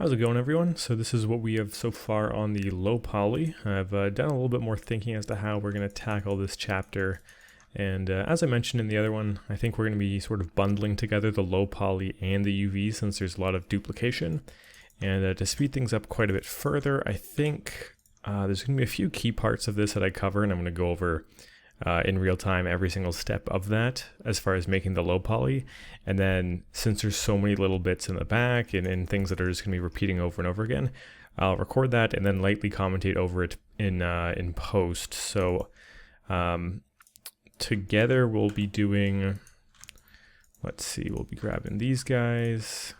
How's it going, everyone? So this is what we have so far on the low poly. I've done a little bit more thinking as to how we're going to tackle this chapter. And as I mentioned in the other one, I think we're going to be sort of bundling together the low poly and the UV since there's a lot of duplication. And to speed things up quite a bit further, I think there's going to be a few key parts of this that I cover, and I'm going to go over in real time every single step of that as far as making the low poly. And then since there's so many little bits in the back and things that are just going to be repeating over and over again, I'll record that and then lightly commentate over it in post. So together we'll be doing, let's see, we'll be grabbing these guys.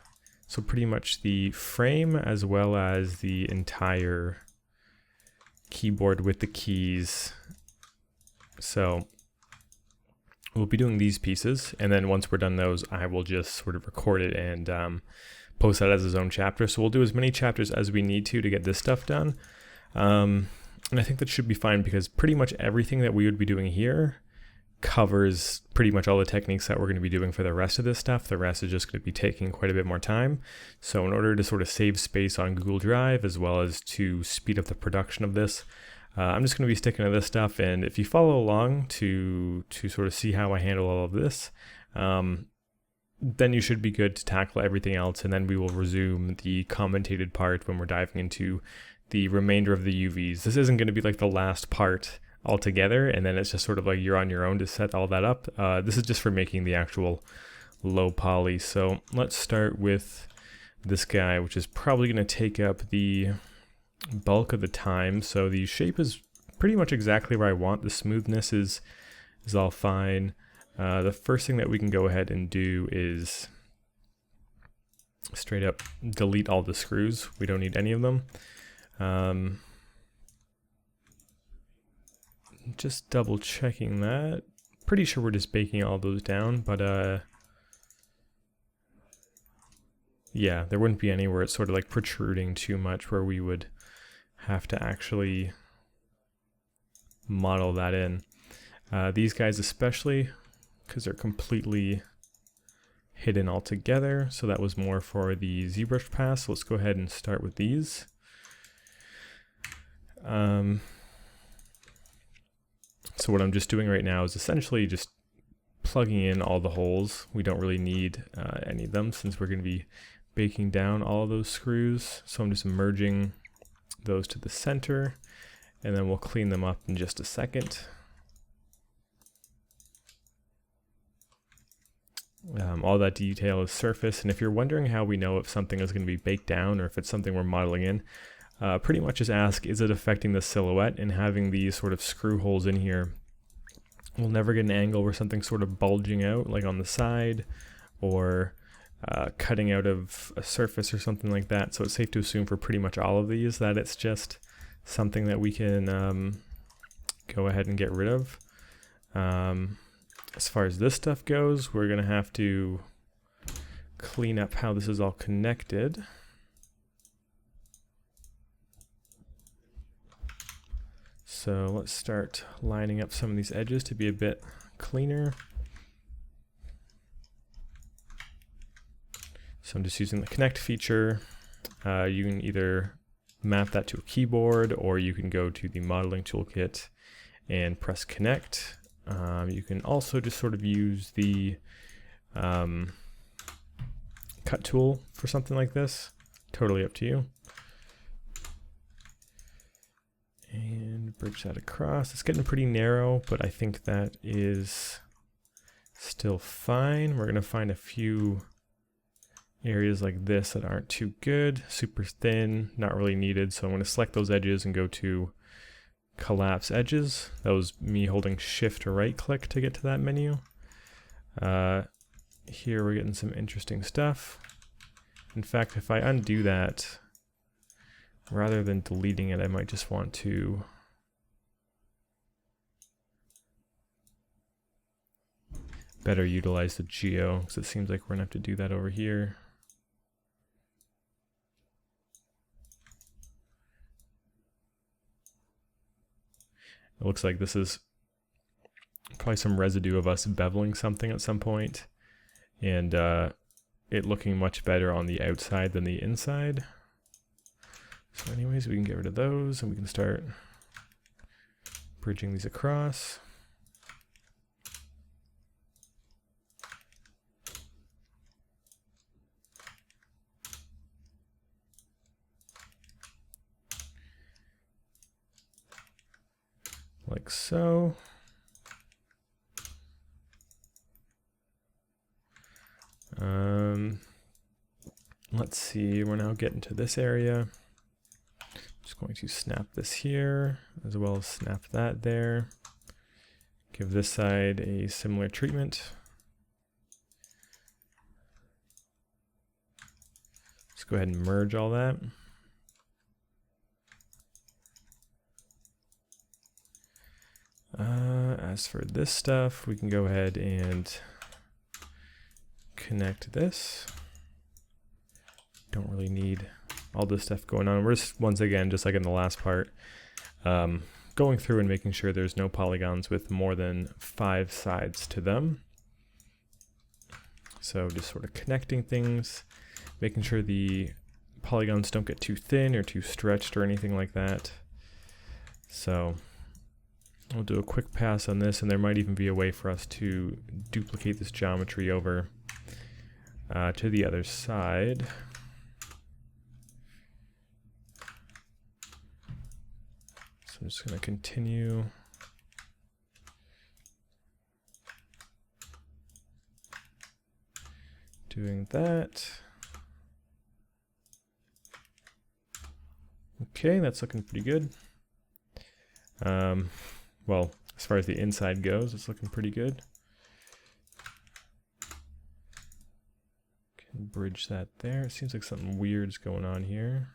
So pretty much the frame as well as the entire keyboard with the keys. So we'll be doing these pieces, and then once we're done those, I will just sort of record it and post that as its own chapter. So we'll do as many chapters as we need to get this stuff done. And I think that should be fine because pretty much everything that we would be doing here covers pretty much all the techniques that we're going to be doing for the rest of this stuff. The rest is just going to be taking quite a bit more time. So in order to sort of save space on Google Drive as well as to speed up the production of this, I'm just going to be sticking to this stuff, and if you follow along to sort of see how I handle all of this, then you should be good to tackle everything else, and then we will resume the commentated part when we're diving into the remainder of the UVs. This isn't going to be like the last part altogether, and then it's just sort of like you're on your own to set all that up. This is just for making the actual low poly. So let's start with this guy, which is probably going to take up the bulk of the time. So the shape is pretty much exactly where I want. The smoothness is all fine. The first thing that we can go ahead and do is straight up delete all the screws. We don't need any of them. Just double checking that. Pretty sure we're just baking all those down, but yeah, there wouldn't be any where it's sort of like protruding too much where we would have to actually model that in. These guys especially, because they're completely hidden altogether, so that was more for the ZBrush pass. So let's go ahead and start with these. So what I'm just doing right now is essentially just plugging in all the holes. We don't really need any of them since we're going to be baking down all of those screws. So I'm just merging those to the center, and then we'll clean them up in just a second. All that detail is surface, and if you're wondering how we know if something is going to be baked down or if it's something we're modeling in, pretty much just ask, is it affecting the silhouette? And having these sort of screw holes in here, we'll never get an angle where something's sort of bulging out like on the side or cutting out of a surface or something like that. So it's safe to assume for pretty much all of these that it's just something that we can go ahead and get rid of. As far as this stuff goes, we're going to have to clean up how this is all connected. So let's start lining up some of these edges to be a bit cleaner. So I'm just using the connect feature. You can either map that to a keyboard or you can go to the modeling toolkit and press connect. You can also just sort of use the cut tool for something like this. Totally up to you. And bridge that across. It's getting pretty narrow, but I think that is still fine. We're going to find a few areas like this that aren't too good. Super thin, not really needed. So I'm going to select those edges and go to collapse edges. That was me holding shift or right click to get to that menu. Here we're getting some interesting stuff. In fact, if I undo that, rather than deleting it, I might just want to better utilize the geo, because it seems like we're gonna have to do that over here. It looks like this is probably some residue of us beveling something at some point, and it looking much better on the outside than the inside. So anyways, we can get rid of those and we can start bridging these across. Like so. Let's see, we're now getting to this area. Just going to snap this here, as well as snap that there. Give this side a similar treatment. Let's go ahead and merge all that. As for this stuff, we can go ahead and connect this. Don't really need all this stuff going on. We're just, once again, just like in the last part, going through and making sure there's no polygons with more than 5 sides to them. So just sort of connecting things, making sure the polygons don't get too thin or too stretched or anything like that. So we'll do a quick pass on this, and there might even be a way for us to duplicate this geometry over to the other side. So I'm just going to continue. Doing that. Okay, that's looking pretty good. Well, as far as the inside goes, it's looking pretty good. Can bridge that there. It seems like something weird's going on here.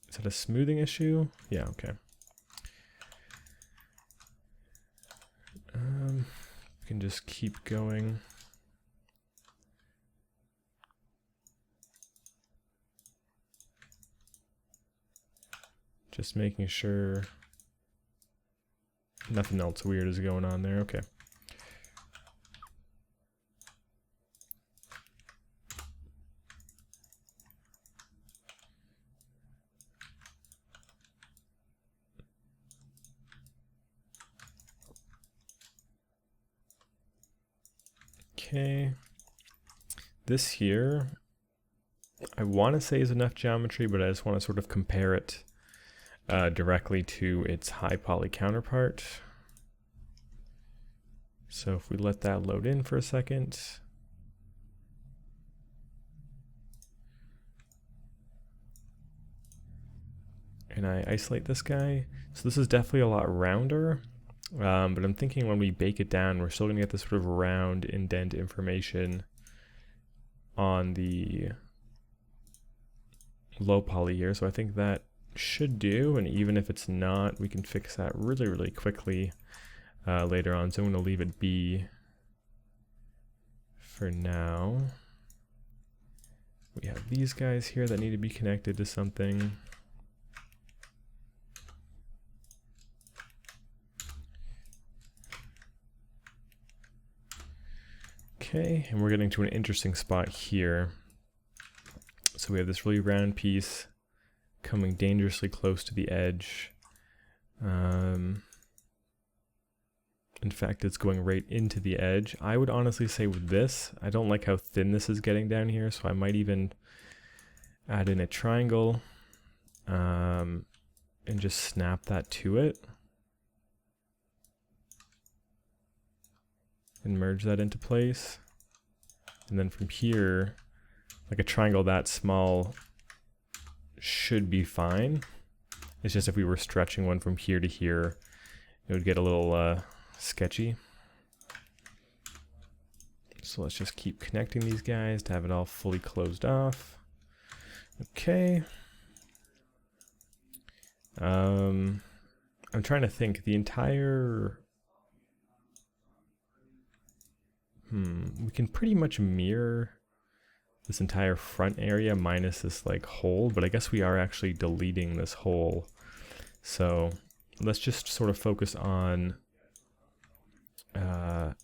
Is that a smoothing issue? Yeah, okay. We can just keep going. Just making sure nothing else weird is going on there. Okay. Okay. This here, I want to say is enough geometry, but I just want to sort of compare it directly to its high poly counterpart. So if we let that load in for a second. And I isolate this guy. So this is definitely a lot rounder, but I'm thinking when we bake it down, we're still gonna get this sort of round indent information on the low poly here. So I think that should do, and even if it's not, we can fix that really, really quickly later on. So I'm going to leave it be for now. We have these guys here that need to be connected to something. Okay, and we're getting to an interesting spot here. So we have this really round piece coming dangerously close to the edge. In fact, it's going right into the edge. I would honestly say with this, I don't like how thin this is getting down here, so I might even add in a triangle and just snap that to it. And merge that into place. And then from here, like a triangle that small should be fine. It's just if we were stretching one from here to here, it would get a little sketchy. So let's just keep connecting these guys to have it all fully closed off. Okay. I'm trying to think. The entire... we can pretty much mirror this entire front area minus this like hole, but I guess we are actually deleting this hole. So let's just sort of focus on,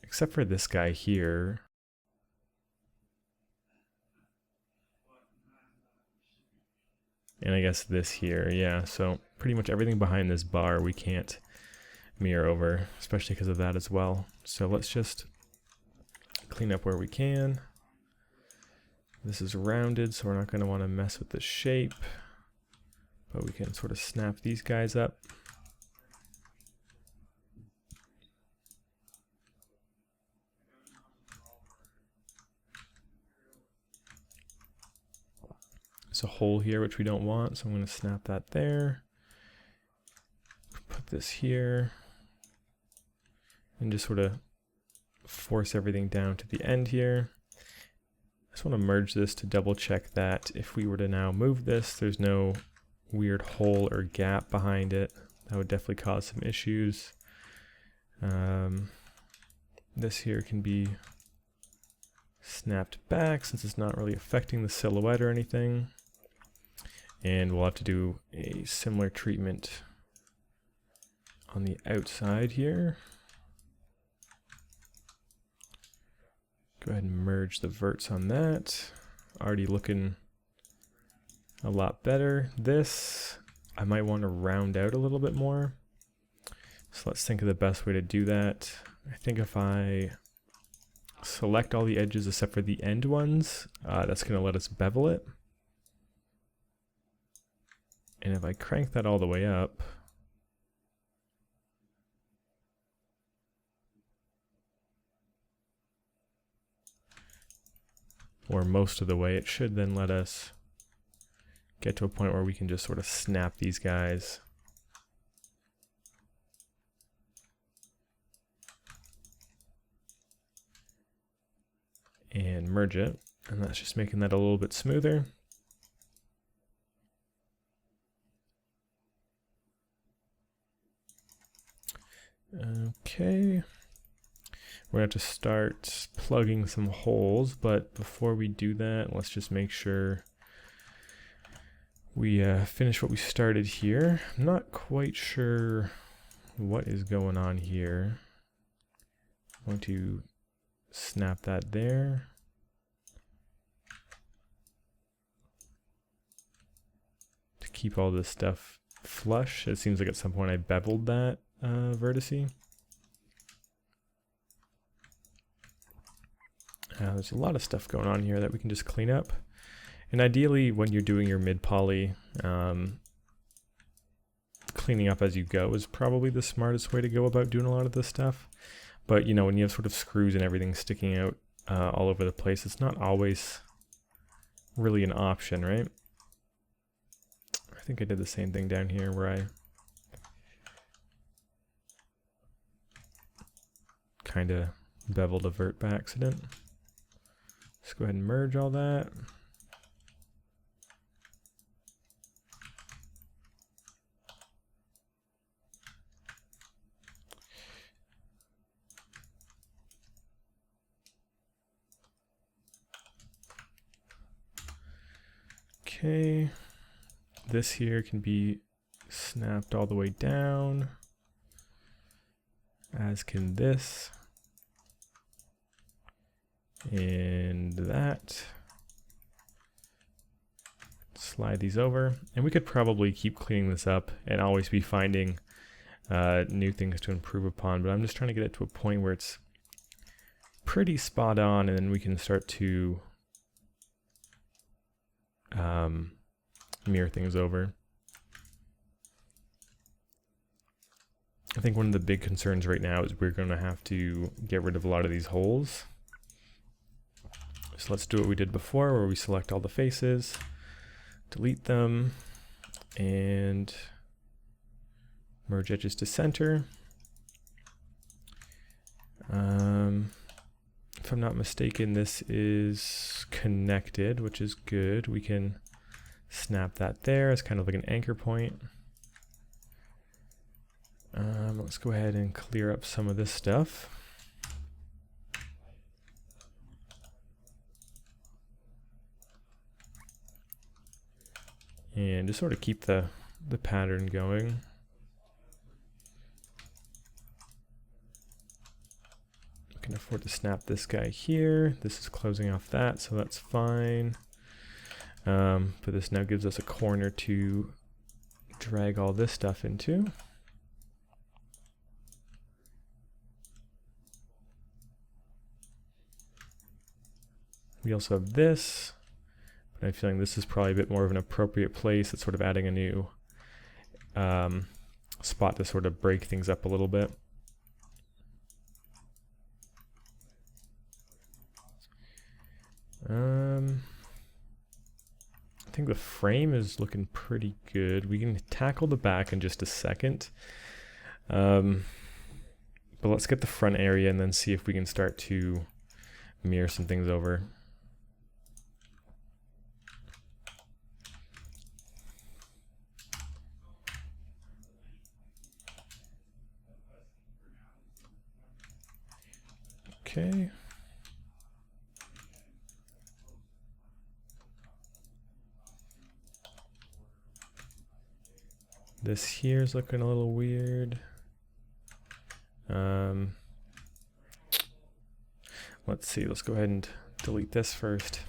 except for this guy here. And I guess this here, yeah. So pretty much everything behind this bar we can't mirror over, especially because of that as well. So let's just clean up where we can. This is rounded, so we're not going to want to mess with the shape, but we can sort of snap these guys up. There's a hole here which we don't want, so I'm going to snap that there. Put this here. And just sort of force everything down to the end here. I just want to merge this to double check that if we were to now move this, there's no weird hole or gap behind it. That would definitely cause some issues. This here can be snapped back since it's not really affecting the silhouette or anything. And we'll have to do a similar treatment on the outside here. Go ahead and merge the verts on that. Already looking a lot better. This, I might want to round out a little bit more. So let's think of the best way to do that. I think if I select all the edges except for the end ones, that's going to let us bevel it. And if I crank that all the way up, or most of the way, it should then let us get to a point where we can just sort of snap these guys. And merge it, and that's just making that a little bit smoother. Okay. We're going to have to start plugging some holes, but before we do that, let's just make sure we finish what we started here. I'm not quite sure what is going on here. I'm going to snap that there. To keep all this stuff flush. It seems like at some point I beveled that vertice. There's a lot of stuff going on here that we can just clean up. And ideally, when you're doing your mid-poly, cleaning up as you go is probably the smartest way to go about doing a lot of this stuff. But, you know, when you have sort of screws and everything sticking out all over the place, it's not always really an option, right? I think I did the same thing down here where I kind of beveled a vert by accident. Let's go ahead and merge all that. Okay, this here can be snapped all the way down, as can this. And that. Slide these over, and we could probably keep cleaning this up and always be finding new things to improve upon, but I'm just trying to get it to a point where it's pretty spot on, and then we can start to mirror things over. I think one of the big concerns right now is we're going to have to get rid of a lot of these holes. So let's do what we did before, where we select all the faces, delete them, and merge edges to center. If I'm not mistaken, this is connected, which is good. We can snap that there as kind of like an anchor point. Let's go ahead and clear up some of this stuff. And just sort of keep the pattern going. We can afford to snap this guy here. This is closing off that, so that's fine. But this now gives us a corner to drag all this stuff into. We also have this, but I'm feeling this is probably a bit more of an appropriate place. It's sort of adding a new spot to sort of break things up a little bit. I think the frame is looking pretty good. We can tackle the back in just a second. But let's get the front area and then see if we can start to mirror some things over. Okay. This here is looking a little weird. Let's see, let's go ahead and delete this first.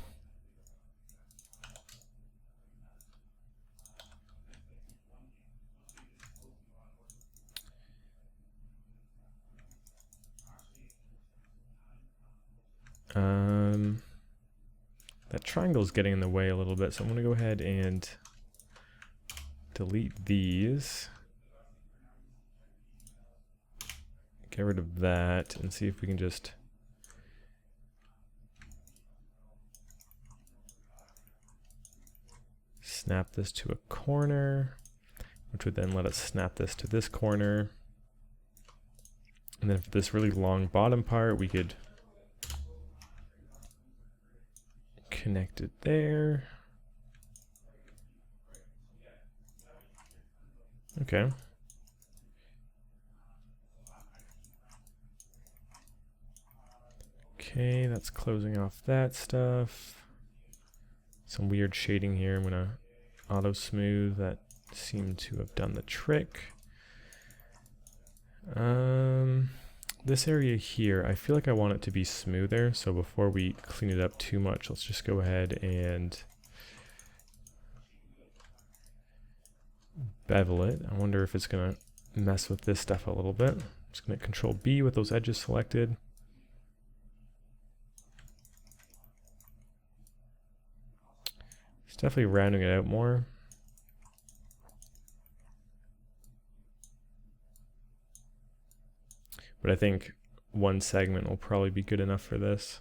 That triangle is getting in the way a little bit, so I'm going to go ahead and delete these. Get rid of that and see if we can just snap this to a corner, which would then let us snap this to this corner. And then for this really long bottom part, we could connect it there. Okay. Okay, that's closing off that stuff. Some weird shading here. I'm gonna auto smooth. That seemed to have done the trick. This area here, I feel like I want it to be smoother. So before we clean it up too much, let's just go ahead and bevel it. I wonder if it's gonna mess with this stuff a little bit. I'm just gonna Control B with those edges selected. It's definitely rounding it out more. But I think one segment will probably be good enough for this.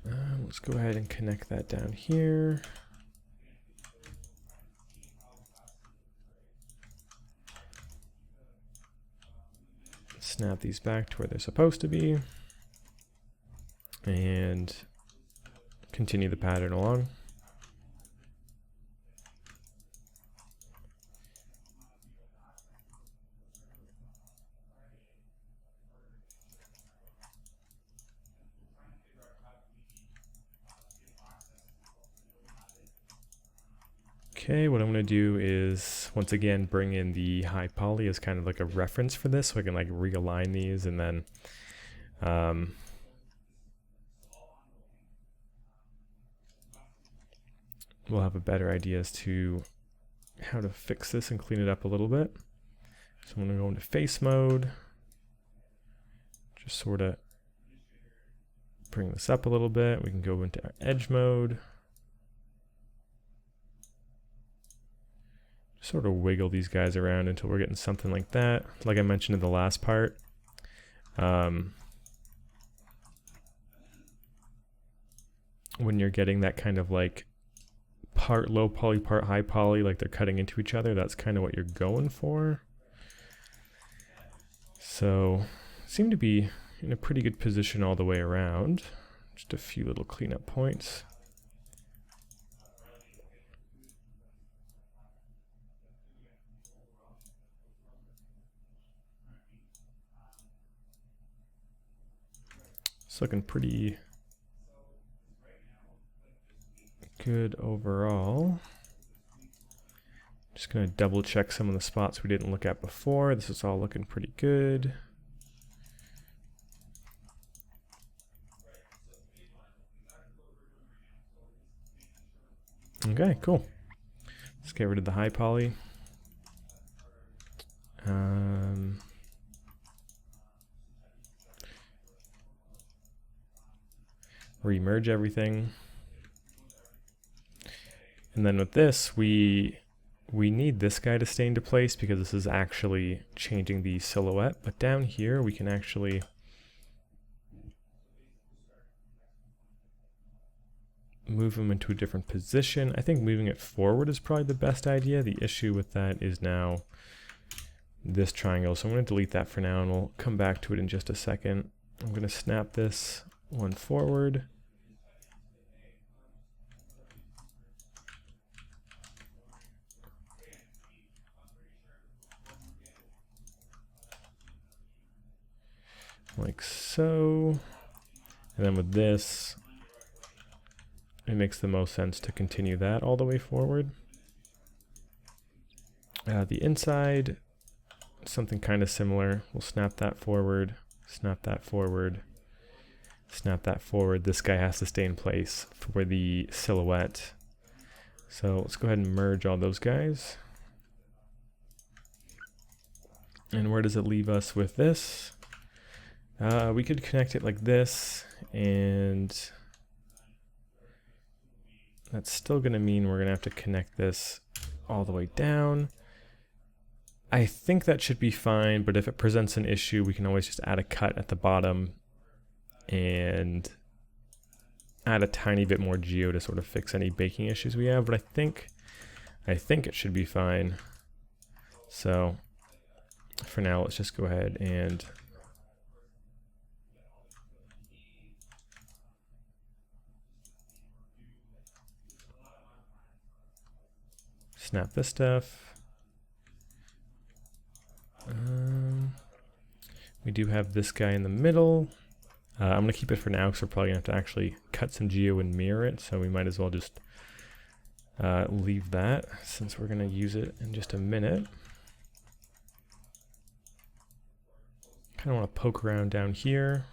Let's go ahead and connect that down here. Snap these back to where they're supposed to be. And continue the pattern along. Okay, what I'm going to do is once again bring in the high poly as kind of like a reference for this, so I can like realign these, and then we'll have a better idea as to how to fix this and clean it up a little bit. So I'm going to go into face mode, just sort of bring this up a little bit. We can go into our edge mode. Sort of wiggle these guys around until we're getting something like that. Like I mentioned in the last part, when you're getting that kind of like part low poly, part high poly, like they're cutting into each other, that's kind of what you're going for. So seem to be in a pretty good position all the way around. Just a few little cleanup points. It's looking pretty good overall. Just going to double check some of the spots we didn't look at before. This is all looking pretty good. Okay, cool. Let's get rid of the high poly. Remerge everything. And then with this, we need this guy to stay into place because this is actually changing the silhouette. But down here, we can actually move him into a different position. I think moving it forward is probably the best idea. The issue with that is now this triangle. So I'm going to delete that for now, and we'll come back to it in just a second. I'm going to snap this one forward. Like so. And then with this, it makes the most sense to continue that all the way forward. The inside, something kind of similar. We'll snap that forward, snap that forward, snap that forward. This guy has to stay in place for the silhouette. So let's go ahead and merge all those guys. And where does it leave us with this? We could connect it like this, and that's still going to mean we're going to have to connect this all the way down. I think that should be fine, but if it presents an issue, we can always just add a cut at the bottom and add a tiny bit more geo to sort of fix any baking issues we have. But I think it should be fine. So for now, let's just go ahead and snap this stuff. We do have this guy in the middle. I'm going to keep it for now because we're probably going to have to actually cut some geo and mirror it, so we might as well just leave that since we're going to use it in just a minute. Kind of want to poke around down here.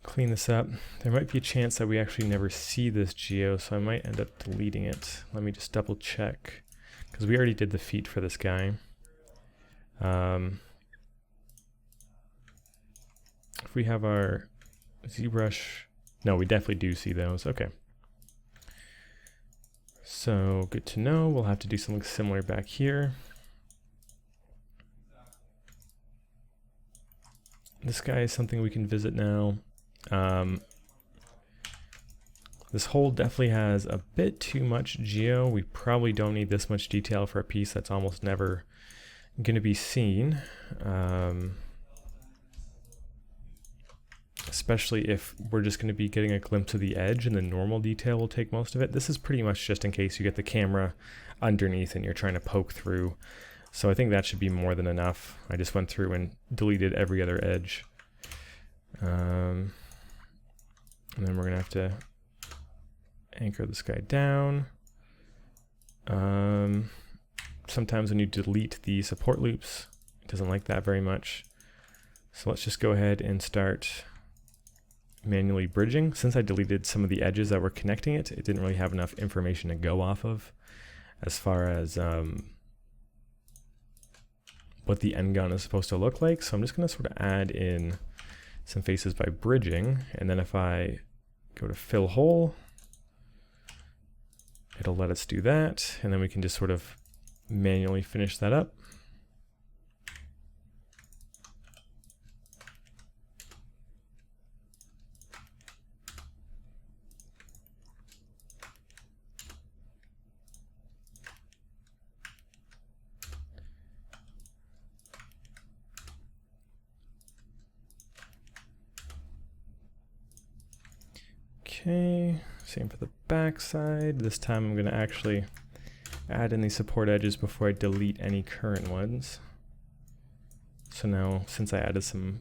Clean this up. There might be a chance that we actually never see this geo, so I might end up deleting it. Let me just double check, because we already did the feet for this guy. If we have our ZBrush, no, we definitely do see those. Okay. So good to know. We'll have to do something similar back here. This guy is something we can visit now. This hole definitely has a bit too much geo. We probably don't need this much detail for a piece that's almost never going to be seen. Especially if we're just going to be getting a glimpse of the edge and the normal detail will take most of it. This is pretty much just in case you get the camera underneath and you're trying to poke through. So I think that should be more than enough. I just went through and deleted every other edge. And then we're going to have to anchor this guy down. Sometimes when you delete the support loops, it doesn't like that very much. So let's just go ahead and start manually bridging. Since I deleted some of the edges that were connecting it, it didn't really have enough information to go off of as far as what the end gun is supposed to look like. So I'm just going to sort of add in some faces by bridging, and then if I go to fill hole, it'll let us do that, and then we can just sort of manually finish that up. Okay, same for the back side. This time I'm going to actually add in these support edges before I delete any current ones. So now, since I added some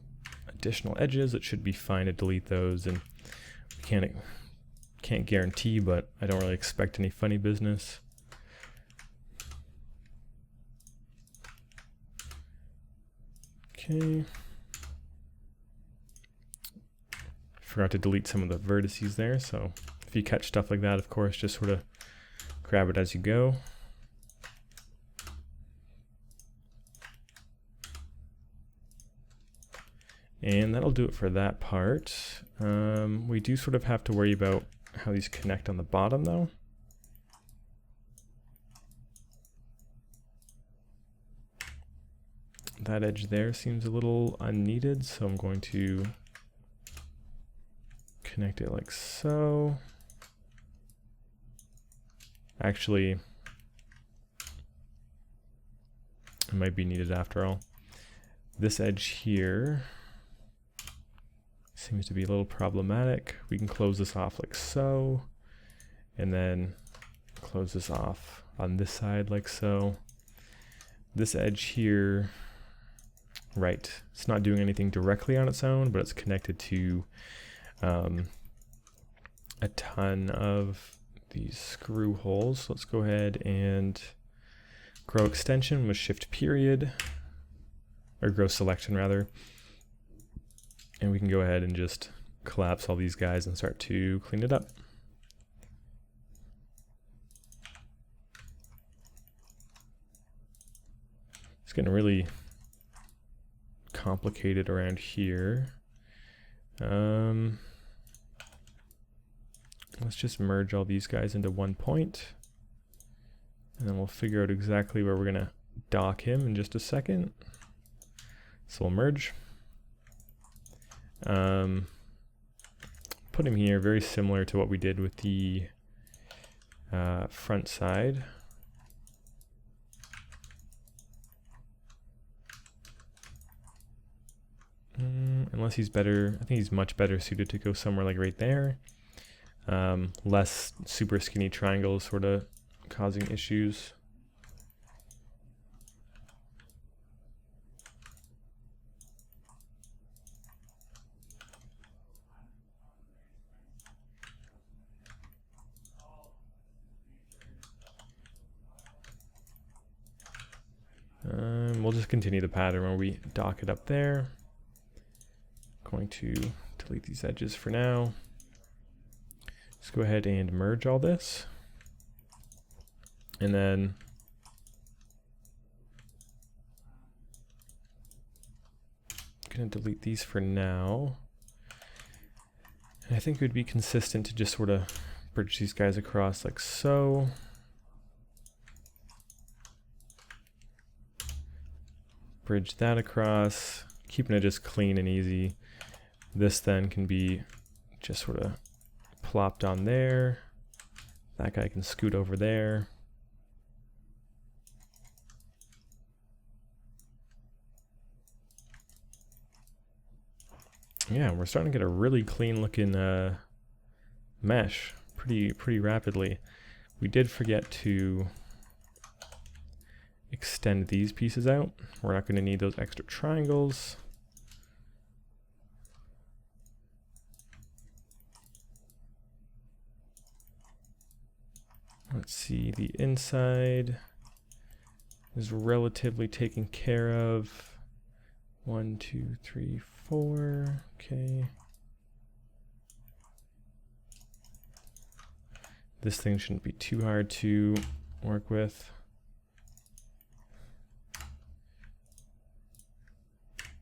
additional edges, it should be fine to delete those, and we can't guarantee, but I don't really expect any funny business. Okay. forgot to delete some of the vertices there. So if you catch stuff like that, of course, just sort of grab it as you go. And that'll do it for that part. We do sort of have to worry about how these connect on the bottom though. That edge there seems a little unneeded, so I'm going to connect it like so. Actually, it might be needed after all. This edge here seems to be a little problematic. We can close this off like so, and then close this off on this side like so. This edge here, right, it's not doing anything directly on its own, but it's connected to a ton of these screw holes. So let's go ahead and grow extension with shift period, or grow selection rather. And we can go ahead and just collapse all these guys and start to clean it up. It's getting really complicated around here. Let's just merge all these guys into one point, and then we'll figure out exactly where we're gonna dock him in just a second. So we'll merge. Put him here, very similar to what we did with the front side. Unless he's better, I think he's much better suited to go somewhere like right there. Less super skinny triangles sort of causing issues. We'll just continue the pattern where we dock it up there. Going to delete these edges for now. Let's go ahead and merge all this. And then I'm going to delete these for now. And I think it would be consistent to just sort of bridge these guys across like so. Bridge that across, keeping it just clean and easy. This then can be just sort of plopped on there. That guy can scoot over there. Yeah, we're starting to get a really clean looking mesh pretty rapidly. We did forget to extend these pieces out. We're not going to need those extra triangles. Let's see, the inside is relatively taken care of. 1, 2, 3, 4. Okay. This thing shouldn't be too hard to work with.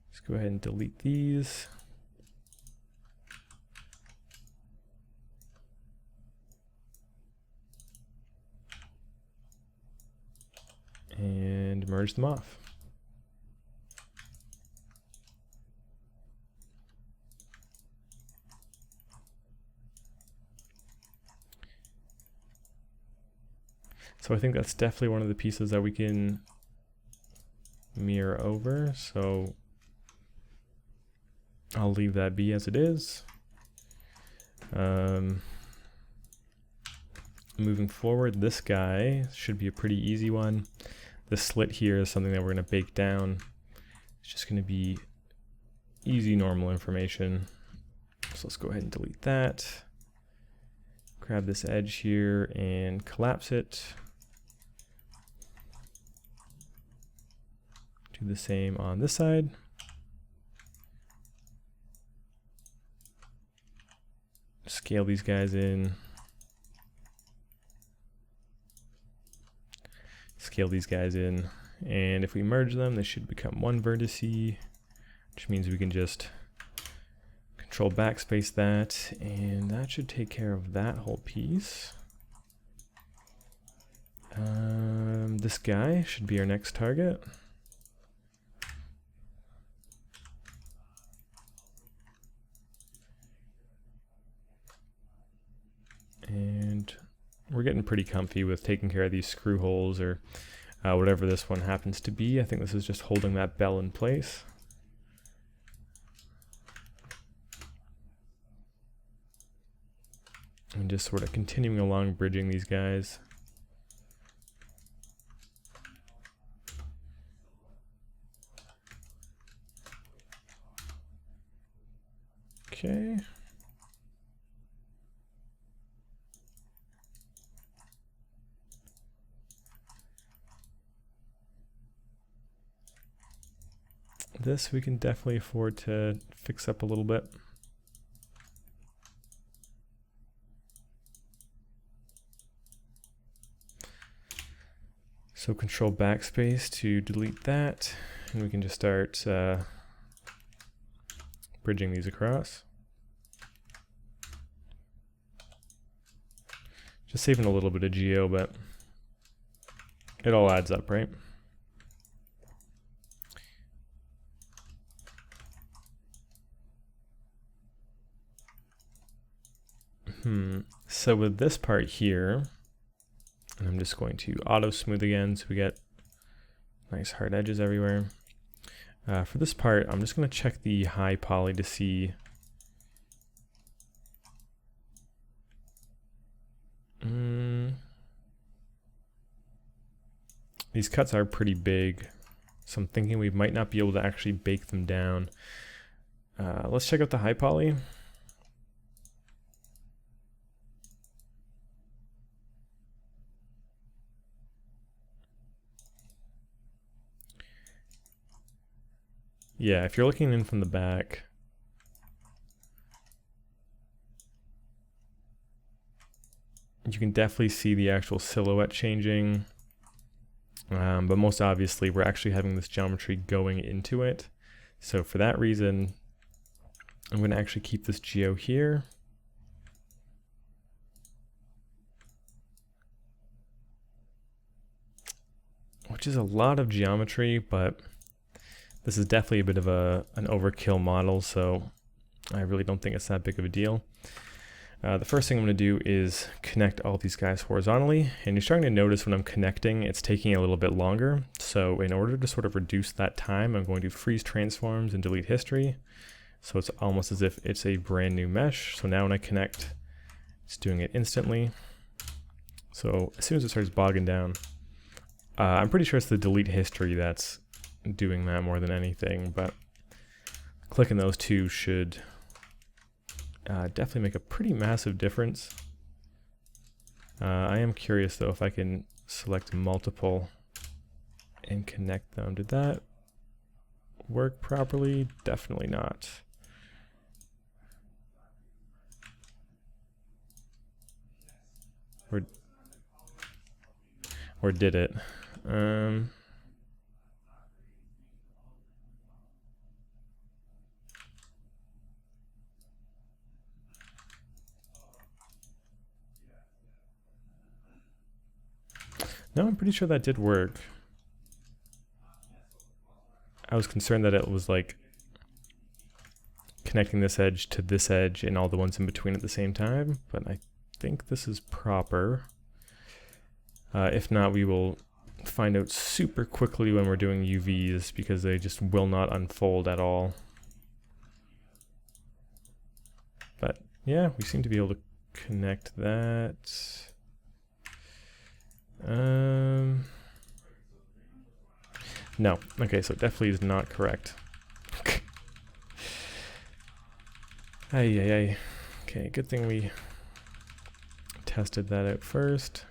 Let's go ahead and delete these. And merge them off. So I think that's definitely one of the pieces that we can mirror over. So I'll leave that be as it is. Moving forward, this guy should be a pretty easy one. The slit here is something that we're going to bake down. It's just going to be easy normal information. So let's go ahead and delete that. Grab this edge here and collapse it. Do the same on this side. scale these guys in. Scale these guys in. And if we merge them, they should become one vertex, which means we can just control backspace that, and that should take care of that whole piece. This guy should be our next target. And we're getting pretty comfy with taking care of these screw holes, or whatever this one happens to be. I think this is just holding that bell in place. And just sort of continuing along, bridging these guys. Okay. This we can definitely afford to fix up a little bit. So control backspace to delete that, and we can just start bridging these across. Just saving a little bit of geo, but it all adds up, right? So with this part here, and I'm just going to auto smooth again so we get nice hard edges everywhere. For this part, I'm just going to check the high poly to see these cuts are pretty big, so I'm thinking we might not be able to actually bake them down. Let's check out the high poly. Yeah, if you're looking in from the back, you can definitely see the actual silhouette changing, but most obviously we're actually having this geometry going into it. So for that reason, I'm going to actually keep this geo here. Which is a lot of geometry, but this is definitely a bit of an overkill model, so I really don't think it's that big of a deal. The first thing I'm going to do is connect all these guys horizontally, and you're starting to notice when I'm connecting, it's taking a little bit longer. So in order to sort of reduce that time, I'm going to freeze transforms and delete history. So it's almost as if it's a brand new mesh. So now when I connect, it's doing it instantly. So as soon as it starts bogging down, I'm pretty sure it's the delete history that's doing that more than anything, but clicking those two should definitely make a pretty massive difference. I am curious though if I can select multiple and connect them. Did that work properly? Definitely not. Or did it? No, I'm pretty sure that did work. I was concerned that it was like connecting this edge to this edge and all the ones in between at the same time, but I think this is proper. If not, we will find out super quickly when we're doing UVs because they just will not unfold at all. But yeah, we seem to be able to connect that. No. Okay, so it definitely is not correct. Ay. Okay, good thing we tested that out first.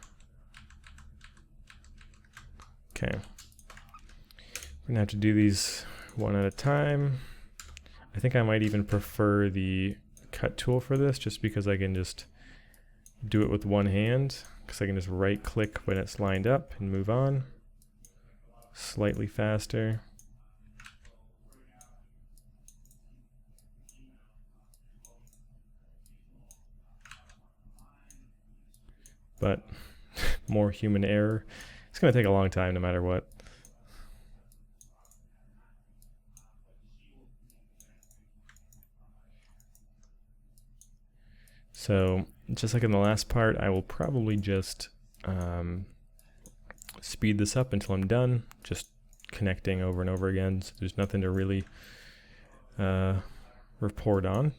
Okay. We're gonna have to do these one at a time. I think I might even prefer the cut tool for this, just because I can just do it with one hand, because I can just right click when it's lined up and move on. Slightly faster. But more human error. It's going to take a long time no matter what. So just like in the last part, I will probably just speed this up until I'm done, just connecting over and over again, so there's nothing to really report on.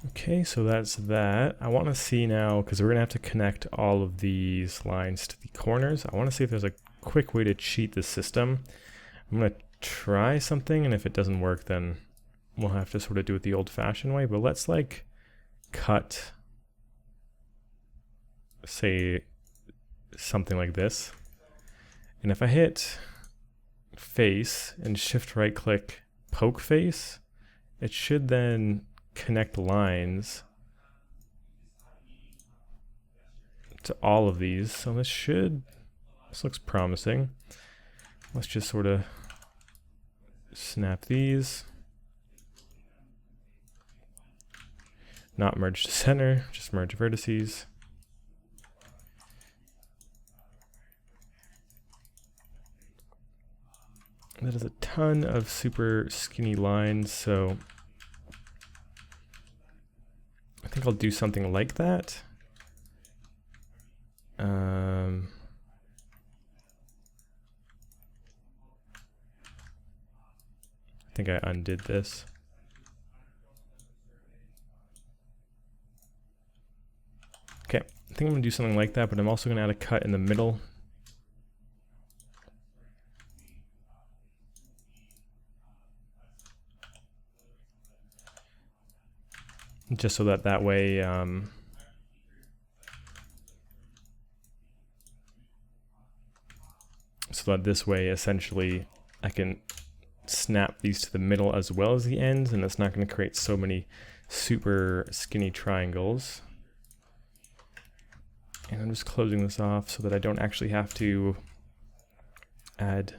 Okay, so that's that. I want to see now, because we're going to have to connect all of these lines to the corners. I want to see if there's a quick way to cheat the system. I'm going to try something, and if it doesn't work, then we'll have to sort of do it the old-fashioned way. But let's like cut, say, something like this. And if I hit face and shift right click poke face, it should then connect lines to all of these. So this looks promising. Let's just sort of snap these. Not merge to center, just merge vertices. That is a ton of super skinny lines, so I think I'll do something like that. I think I undid this. Okay, I think I'm going to do something like that, but I'm also going to add a cut in the middle. Just so that way so that this way essentially I can snap these to the middle as well as the ends, and that's not going to create so many super skinny triangles. And I'm just closing this off so that I don't actually have to add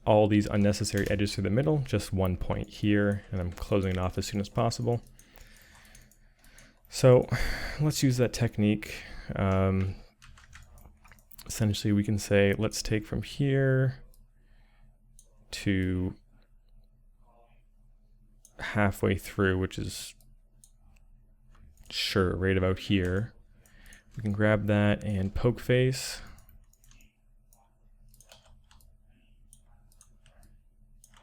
all these unnecessary edges through the middle, just one point here, and I'm closing it off as soon as possible. So let's use that technique. Essentially we can say, let's take from here to halfway through, which is right about here. We can grab that and poke face.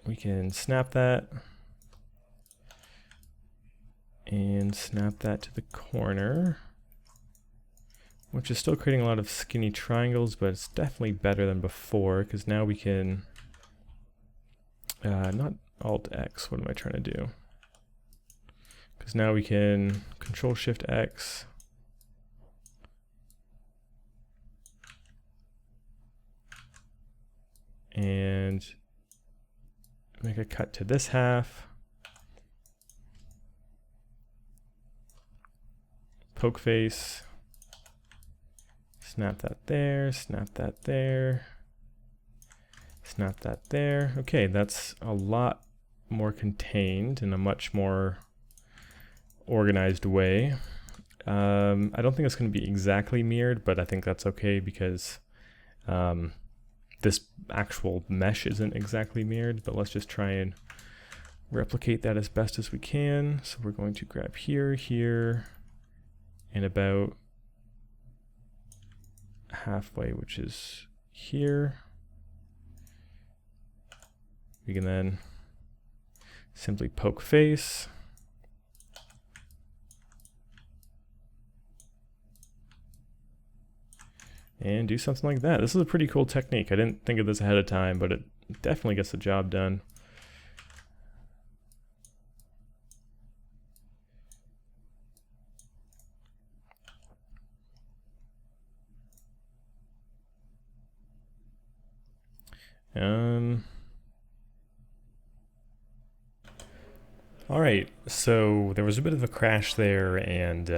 We can snap that and snap that to the corner, which is still creating a lot of skinny triangles, but it's definitely better than before, because now we can, not Alt X, what am I trying to do? Because now we can Control Shift X, and make a cut to this half, poke face, snap that there, snap that there, snap that there. Okay, that's a lot more contained in a much more organized way. I don't think it's going to be exactly mirrored, but I think that's okay because the this actual mesh isn't exactly mirrored, but let's just try and replicate that as best as we can. So we're going to grab here, here, and about halfway, which is here. We can then simply poke face. And do something like that. This is a pretty cool technique. I didn't think of this ahead of time, but it definitely gets the job done. All right, so there was a bit of a crash there, and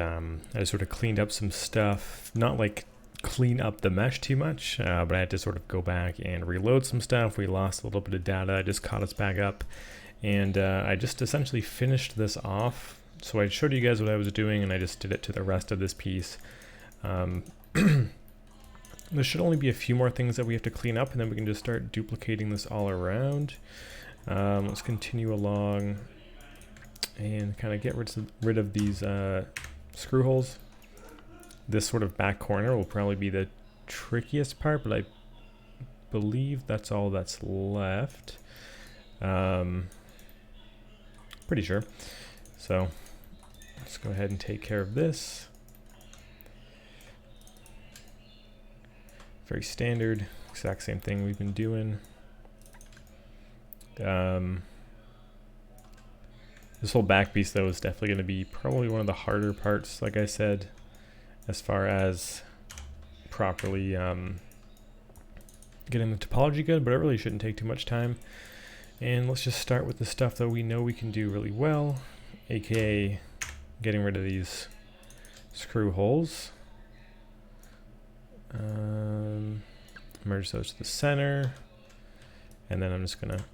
I sort of cleaned up some stuff. Not like clean up the mesh too much, but I had to sort of go back and reload some stuff. We lost a little bit of data. I just caught us back up, and I just essentially finished this off. So I showed you guys what I was doing, and I just did it to the rest of this piece. There should only be a few more things that we have to clean up, and then we can just start duplicating this all around. Let's continue along and kind of get rid of these screw holes. This sort of back corner will probably be the trickiest part, but I believe that's all that's left. Pretty sure. So let's go ahead and take care of this. Very standard, exact same thing we've been doing. This whole back piece though is definitely going to be probably one of the harder parts, like I said, as far as properly getting the topology good, but it really shouldn't take too much time. And let's just start with the stuff that we know we can do really well, aka getting rid of these screw holes. Merge those to the center, and then I'm just gonna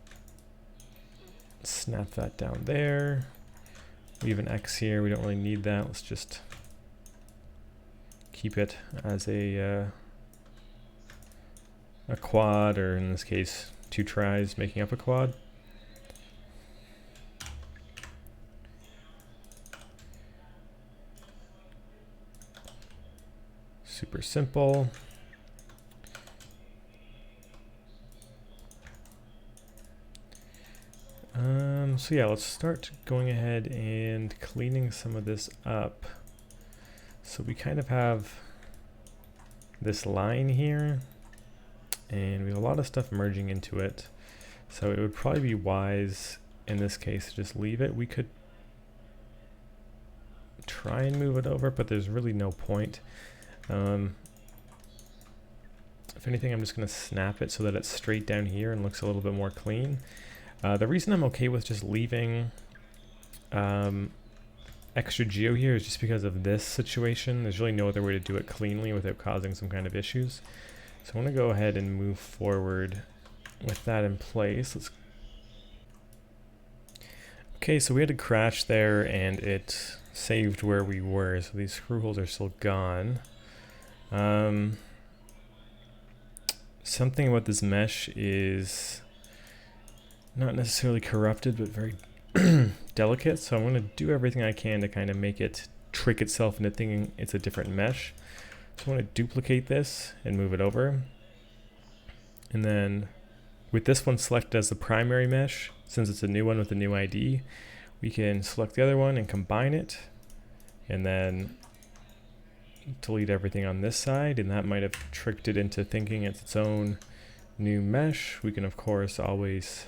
snap that down there. We have an X here, we don't really need that. Let's just keep it as a quad, or in this case, 2 tries making up a quad. Super simple. So yeah, let's start going ahead and cleaning some of this up. So we kind of have this line here, and we have a lot of stuff merging into it. So it would probably be wise in this case to just leave it. We could try and move it over, but there's really no point. If anything, I'm just going to snap it so that it's straight down here and looks a little bit more clean. The reason I'm okay with just leaving extra geo here is just because of this situation. There's really no other way to do it cleanly without causing some kind of issues. So I want to go ahead and move forward with that in place. Okay, so we had a crash there and it saved where we were. So these screw holes are still gone. Something about this mesh is not necessarily corrupted, but very delicate. So I'm going to do everything I can to kind of make it trick itself into thinking it's a different mesh. So I want to duplicate this and move it over. And then with this one selected as the primary mesh, since it's a new one with a new ID, we can select the other one and combine it, and then delete everything on this side, and that might have tricked it into thinking it's its own new mesh. We can of course always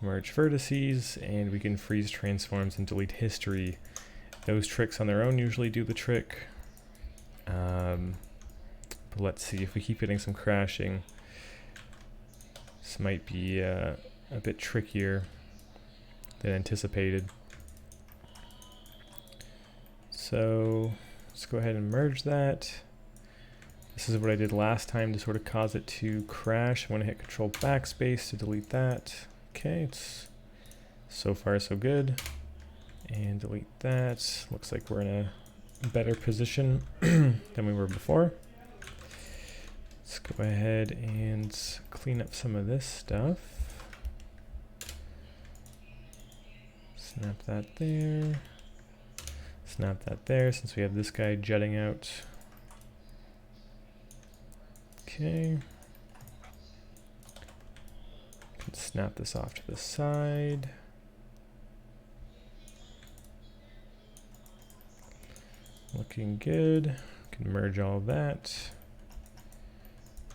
merge vertices, and we can freeze transforms and delete history. Those tricks on their own usually do the trick. But let's see, if we keep getting some crashing, this might be a bit trickier than anticipated. So let's go ahead and merge that. This is what I did last time to sort of cause it to crash. I'm going to hit Control Backspace to delete that. Okay, it's so far so good. And delete that. Looks like we're in a better position than we were before. Let's go ahead and clean up some of this stuff. Snap that there. Snap that there since we have this guy jutting out. Okay. Can snap this off to the side. Looking good. Can merge all of that.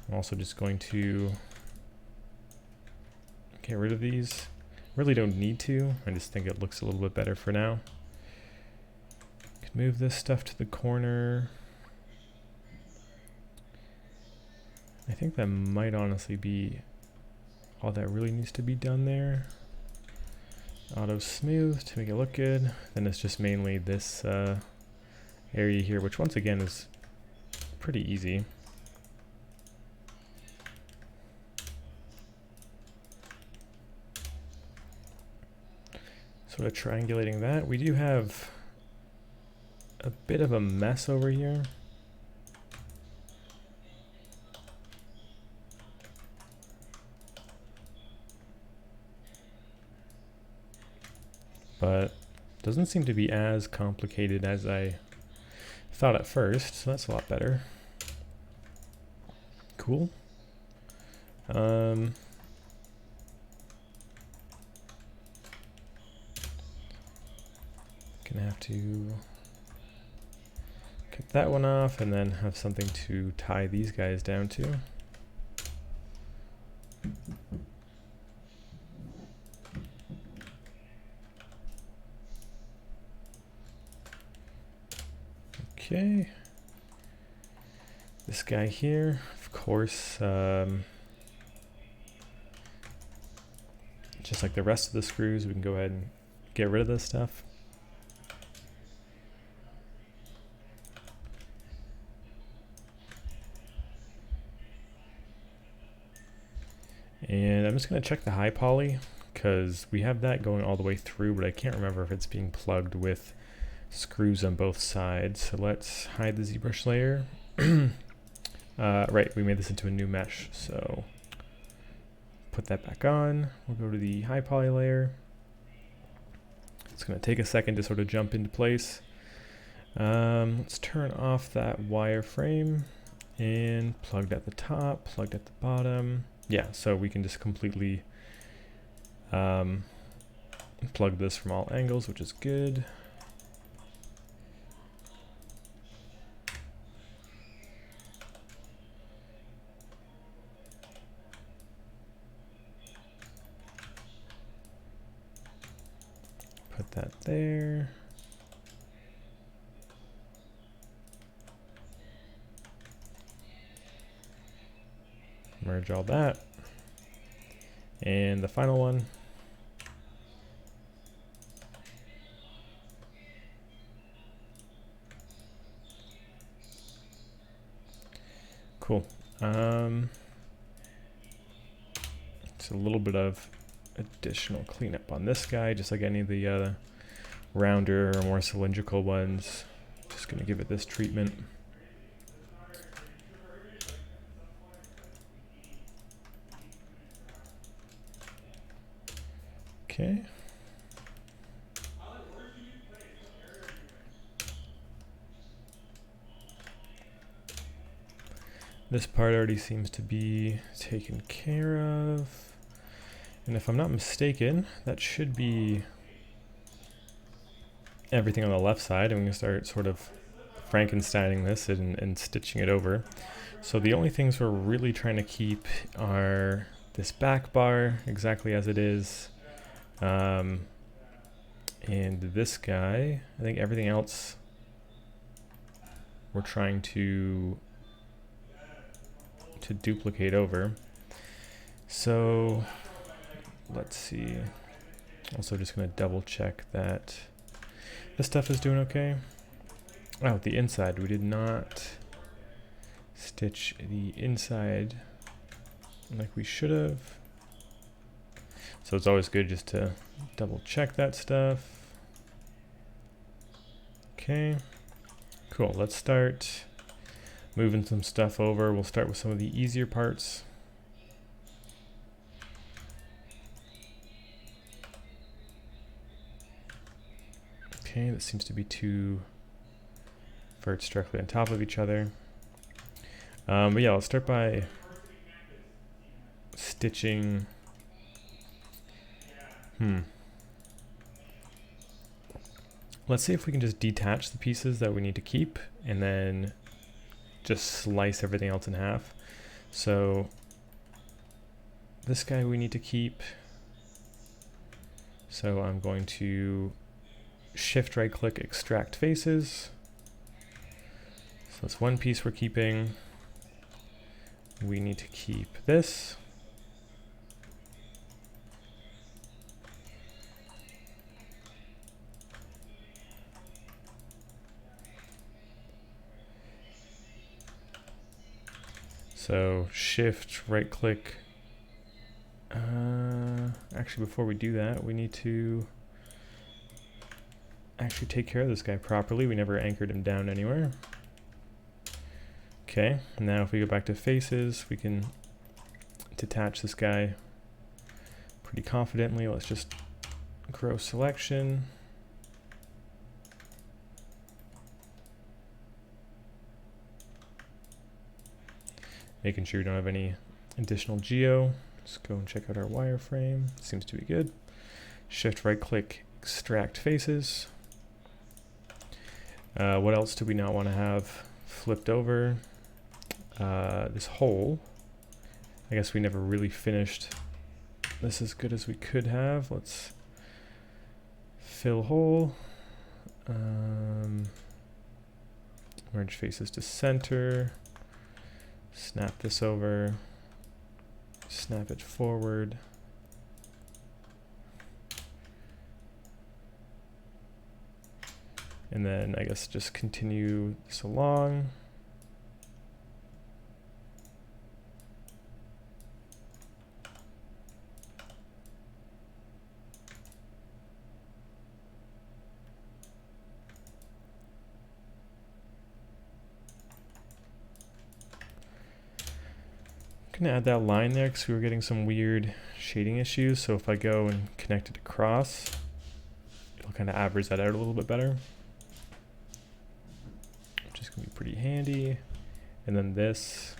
I'm also just going to get rid of these. Really don't need to. I just think it looks a little bit better for now. Can move this stuff to the corner. I think that might honestly be all that really needs to be done there. Auto smooth to make it look good. Then it's just mainly this area here, which once again is pretty easy. Sort of triangulating that. We do have a bit of a mess over here. But doesn't seem to be as complicated as I thought at first, so that's a lot better. Cool. Gonna have to cut that one off and then have something to tie these guys down to. Okay. This guy here, of course, just like the rest of the screws, we can go ahead and get rid of this stuff. And I'm just going to check the high poly because we have that going all the way through, but I can't remember if it's being plugged with screws on both sides. So let's hide the ZBrush layer. Right, we made this into a new mesh, so put that back on. We'll go to the high poly layer. It's going to take a second to sort of jump into place. Let's turn off that wireframe and plugged at the top, plugged at the bottom. Yeah, so we can just completely plug this from all angles, which is good. Put that there. Merge all that. And the final one. Cool. It's a little bit of additional cleanup on this guy, just like any of the rounder or more cylindrical ones. Just going to give it this treatment. Okay. This part already seems to be taken care of. And if I'm not mistaken, that should be everything on the left side. I'm going to start sort of Frankensteining this and stitching it over. So the only things we're really trying to keep are this back bar exactly as it is. And this guy. I think everything else we're trying to duplicate over. So let's see. Also just going to double check that this stuff is doing okay. Oh, the inside. We did not stitch the inside like we should have. So it's always good just to double check that stuff. Okay, cool. Let's start moving some stuff over. We'll start with some of the easier parts. Okay, that seems to be two verts directly on top of each other. But yeah, let's start by stitching. Let's see if we can just detach the pieces that we need to keep and then just slice everything else in half. So this guy we need to keep. So I'm going to shift right click, extract faces. So that's one piece we're keeping. We need to keep this. So shift, right click. Actually, before we do that, we need to actually take care of this guy properly. We never anchored him down anywhere. Okay, now if we go back to faces, we can detach this guy pretty confidently. Let's just grow selection. Making sure we don't have any additional geo. Let's go and check out our wireframe. Seems to be good. Shift right click, extract faces. What else do we not want to have flipped over? This hole. I guess we never really finished this as good as we could have. Let's fill hole. Merge faces to center. Snap this over, snap it forward. And then I guess just continue this along. Gonna add that line there because we were getting some weird shading issues. So if I go and connect it across, it'll kind of average that out a little bit better, which is gonna be pretty handy. And then this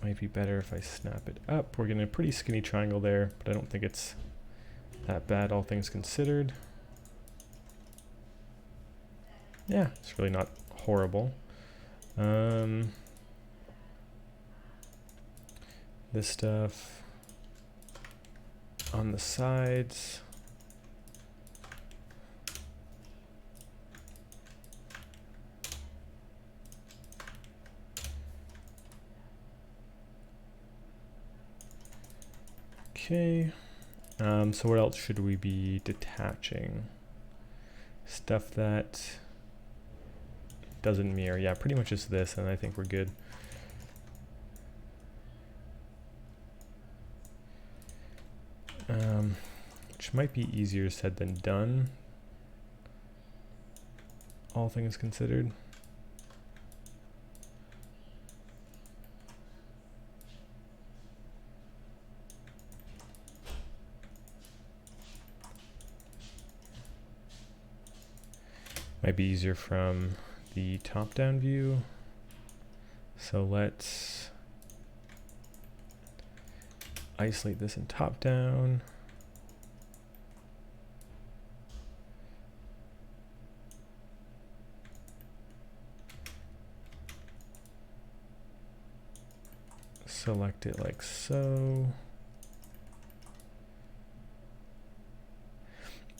might be better if I snap it up. We're getting a pretty skinny triangle there, but I don't think it's that bad, all things considered. Yeah, it's really not horrible. This stuff on the sides. Okay. So what else should we be detaching? Stuff that doesn't mirror. Yeah, pretty much just this, and I think we're good. Which might be easier said than done, all things considered. Might be easier from the top-down view. So let's isolate this in top-down. Select it like so.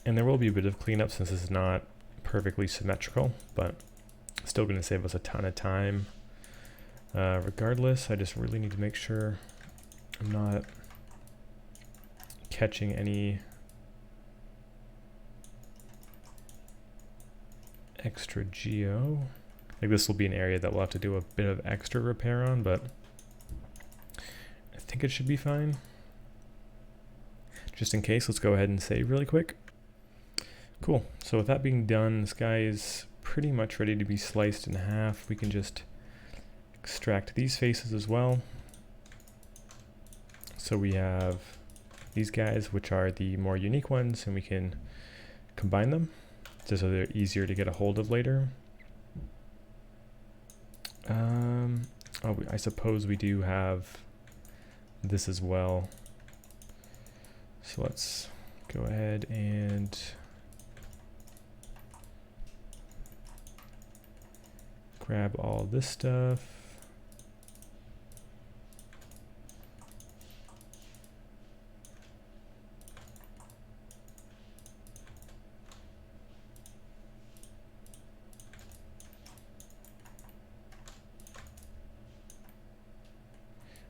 And there will be a bit of cleanup since this is not perfectly symmetrical, but still going to save us a ton of time. Regardless, I just really need to make sure I'm not catching any extra geo. Like this will be an area that we'll have to do a bit of extra repair on, but I think it should be fine. Just in case, let's go ahead and save really quick. Cool, so with that being done, this guy is pretty much ready to be sliced in half. We can just extract these faces as well. So we have these guys, which are the more unique ones, and we can combine them just so they're easier to get a hold of later. I suppose we do have this as well. So let's go ahead and grab all this stuff.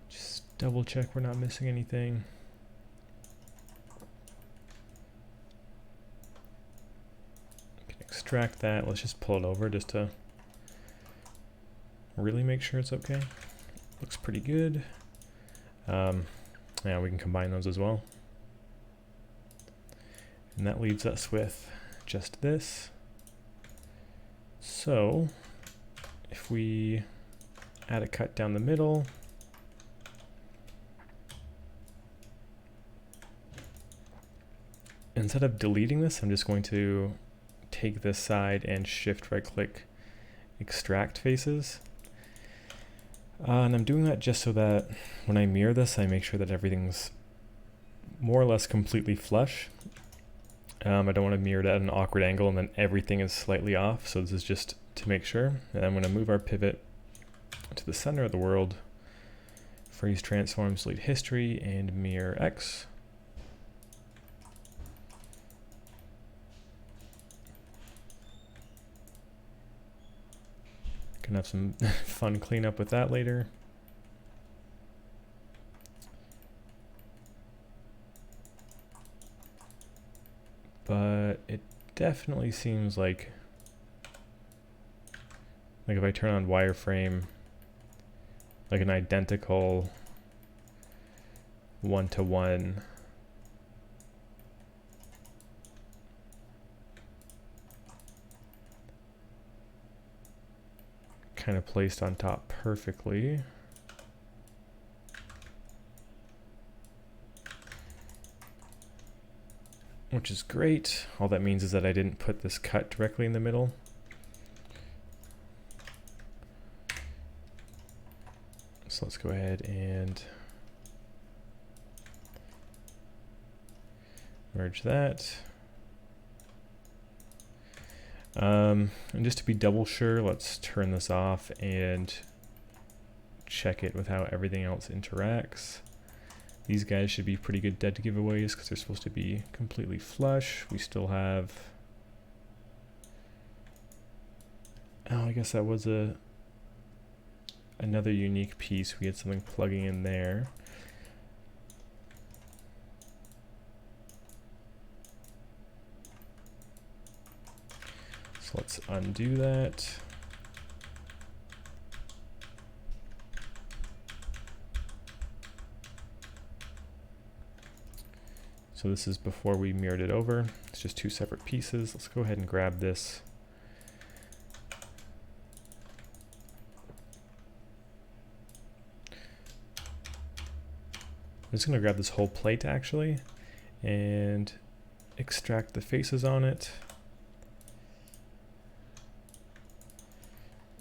Just double check we're not missing anything. Extract that. Let's just pull it over just to really make sure it's okay. Looks pretty good. Yeah, we can combine those as well. And that leaves us with just this. So if we add a cut down the middle, instead of deleting this, I'm just going to take this side and shift right click extract faces. And I'm doing that just so that when I mirror this, I make sure that everything's more or less completely flush. I don't want to mirror it at an awkward angle and then everything is slightly off. So this is just to make sure. And I'm going to move our pivot to the center of the world, freeze transforms, delete history, and mirror X. Gonna have some fun cleanup with that later. But it definitely seems like if I turn on wireframe, like an identical one-to-one kind of placed on top perfectly. Which is great. All that means is that I didn't put this cut directly in the middle. So let's go ahead and merge that. And just to be double sure, let's turn this off and check it with how everything else interacts. These guys should be pretty good dead giveaways because they're supposed to be completely flush. We still have... Oh, I guess that was another unique piece. We had something plugging in there. So let's undo that. So this is before we mirrored it over. It's just two separate pieces. Let's go ahead and grab this. I'm just going to grab this whole plate actually and extract the faces on it.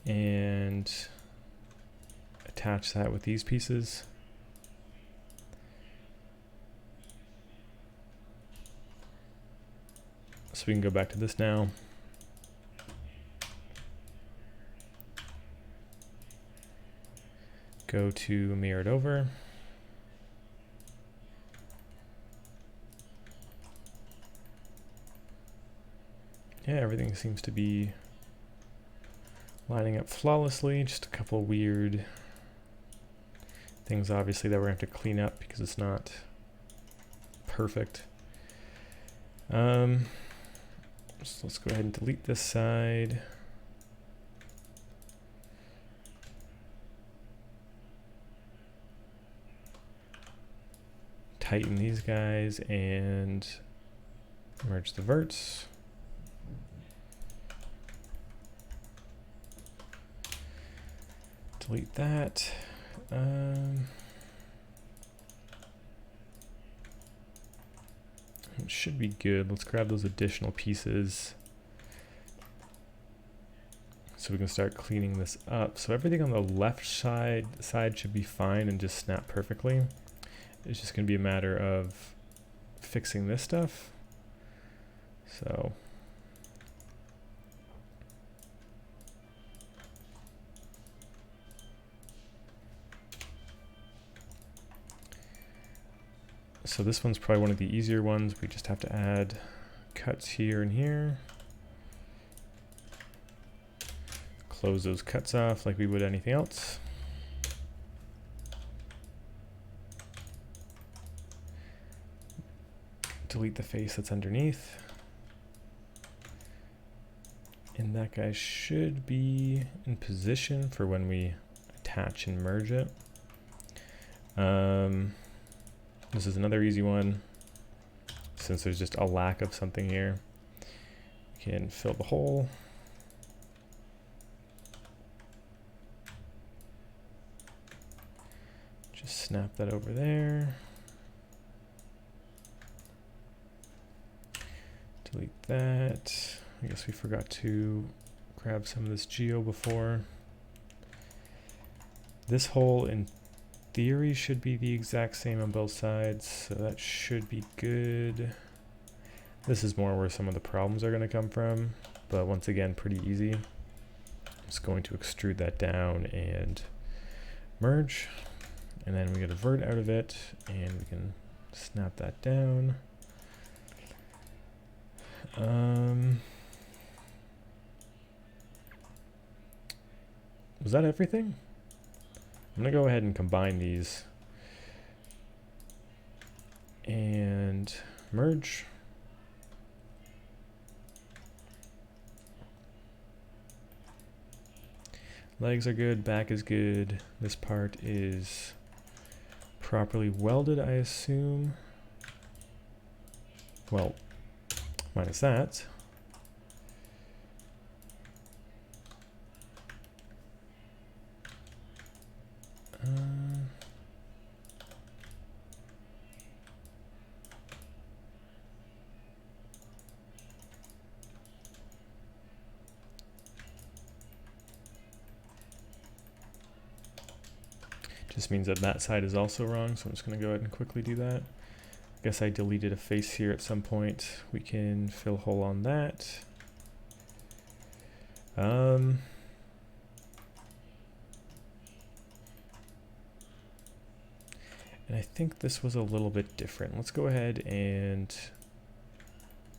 And attach that with these pieces. So we can go back to this now. Go to mirrored over. Yeah, everything seems to be lining up flawlessly. Just a couple weird things obviously that we're going to have to clean up because it's not perfect. So let's go ahead and delete this side. Tighten these guys and merge the verts. delete that. It should be good. Let's grab those additional pieces so we can start cleaning this up. So everything on the left side should be fine and just snap perfectly. It's just going to be a matter of fixing this stuff. So this one's probably one of the easier ones. We just have to add cuts here and here. Close those cuts off like we would anything else. Delete the face that's underneath. And that guy should be in position for when we attach and merge it. This is another easy one. Since there's just a lack of something here, we can fill the hole. Just snap that over there. Delete that. I guess we forgot to grab some of this geo before. This hole in theory should be the exact same on both sides, so that should be good. This is more where some of the problems are going to come from, but once again, pretty easy. I'm just going to extrude that down and merge, and then we get a vert out of it, and we can snap that down. Was that everything? I'm gonna go ahead and combine these and merge. Legs are good, back is good. This part is properly welded, I assume. Well, minus that. Just means that that side is also wrong, so I'm just going to go ahead and quickly do that. I guess I deleted a face here at some point. We can fill a hole on that. And I think this was a little bit different. Let's go ahead and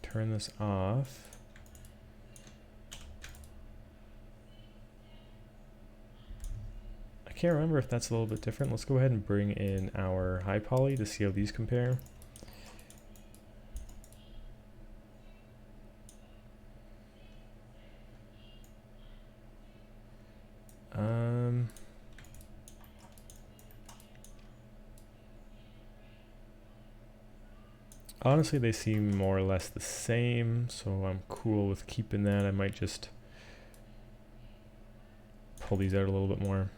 turn this off. I can't remember if that's a little bit different. Let's go ahead and bring in our high poly to see how these compare. Honestly, they seem more or less the same, so I'm cool with keeping that. I might just pull these out a little bit more.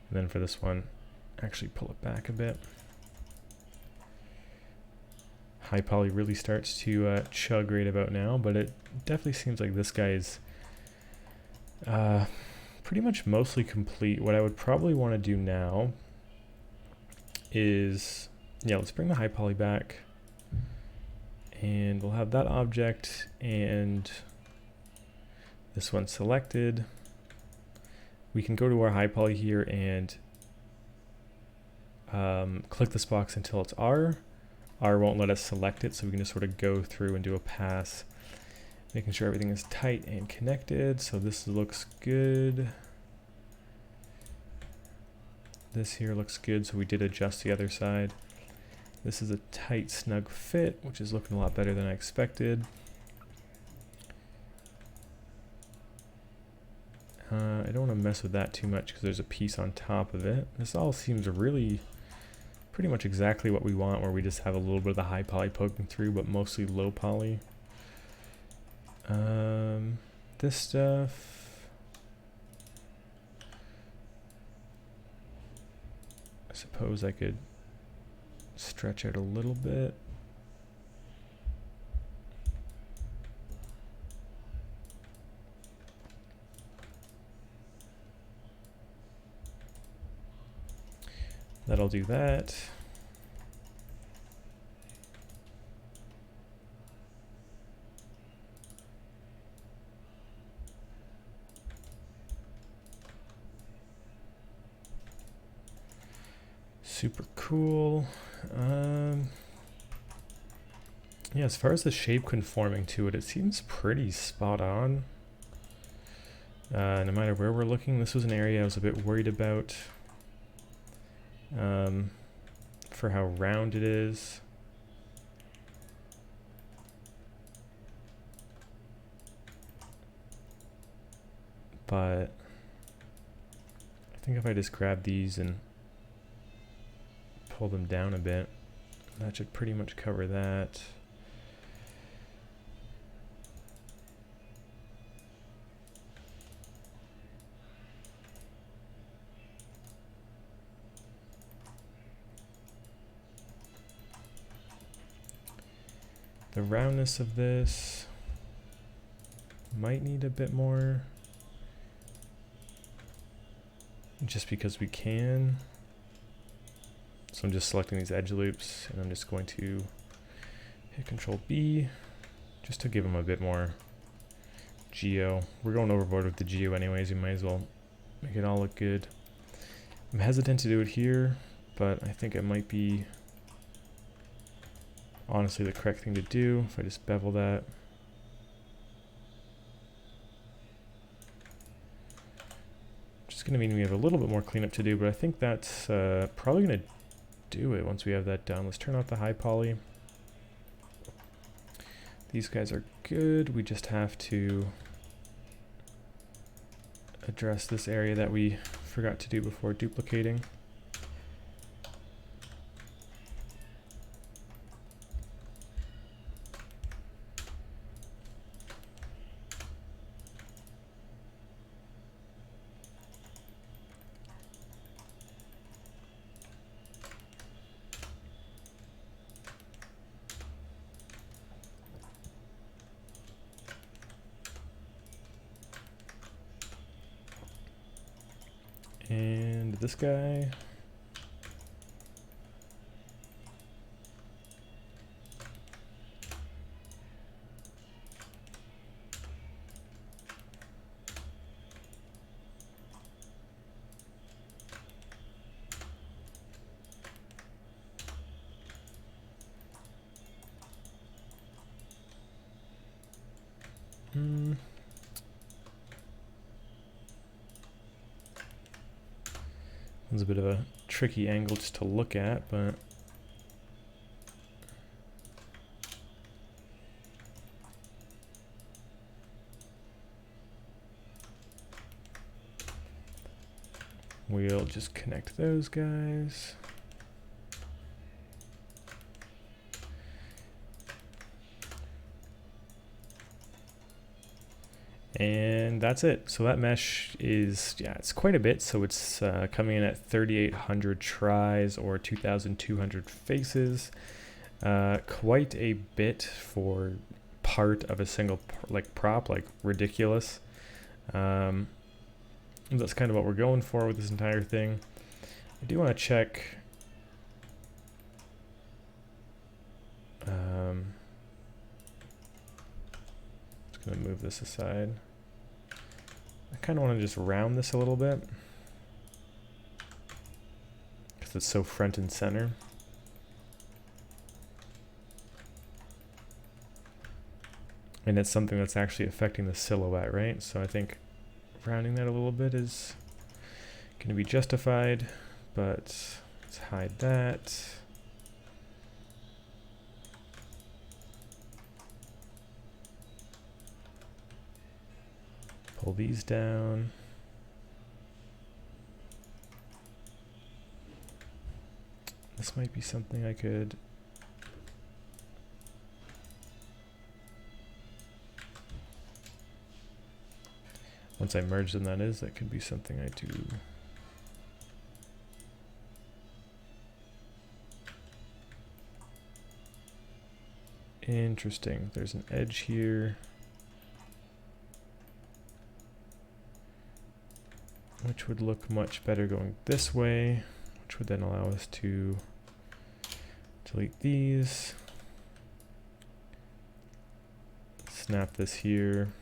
And then for this one, actually pull it back a bit. High poly really starts to chug right about now, but it definitely seems like this guy is pretty much mostly complete. What I would probably want to do now is, yeah, let's bring the high poly back, and we'll have that object and this one selected. We can go to our high poly here and click this box until it's R. R won't let us select it, so we can just sort of go through and do a pass, making sure everything is tight and connected. So this looks good. This here looks good, so we did adjust the other side. This is a tight, snug fit, which is looking a lot better than I expected. I don't want to mess with that too much because there's a piece on top of it. This all seems really pretty much exactly what we want, where we just have a little bit of the high poly poking through, but mostly low poly. This stuff, I suppose I could stretch out a little bit. That'll do that. Super cool. Yeah, as far as the shape conforming to it, it seems pretty spot on. No matter where we're looking, this was an area I was a bit worried about for how round it is. But I think if I just grab these and pull them down a bit, that should pretty much cover that. The roundness of this might need a bit more, just because we can. So I'm just selecting these edge loops, and I'm just going to hit Control B just to give them a bit more geo. We're going overboard with the geo anyways, we might as well make it all look good. I'm hesitant to do it here, but I think it might be honestly the correct thing to do if I just bevel that. Just going to mean we have a little bit more cleanup to do, but I think that's probably going to do it once we have that done. Let's turn off the high poly. These guys are good. We just have to address this area that we forgot to do before duplicating. And this guy. It's a bit of a tricky angle just to look at, but we'll just connect those guys. And that's it. So that mesh is, yeah, it's quite a bit. So it's coming in at 3,800 tries or 2,200 faces. Quite a bit for part of a single prop, like ridiculous. That's kind of what we're going for with this entire thing. I do want to check. Just going to move this aside. I kind of want to just round this a little bit because it's so front and center. And it's something that's actually affecting the silhouette, right? So I think rounding that a little bit is going to be justified, but let's hide that. Pull these down. This might be something I could Once I merge them, that is, that could be something I do. Interesting. There's an edge here, which would look much better going this way, which would then allow us to delete these. Snap this here.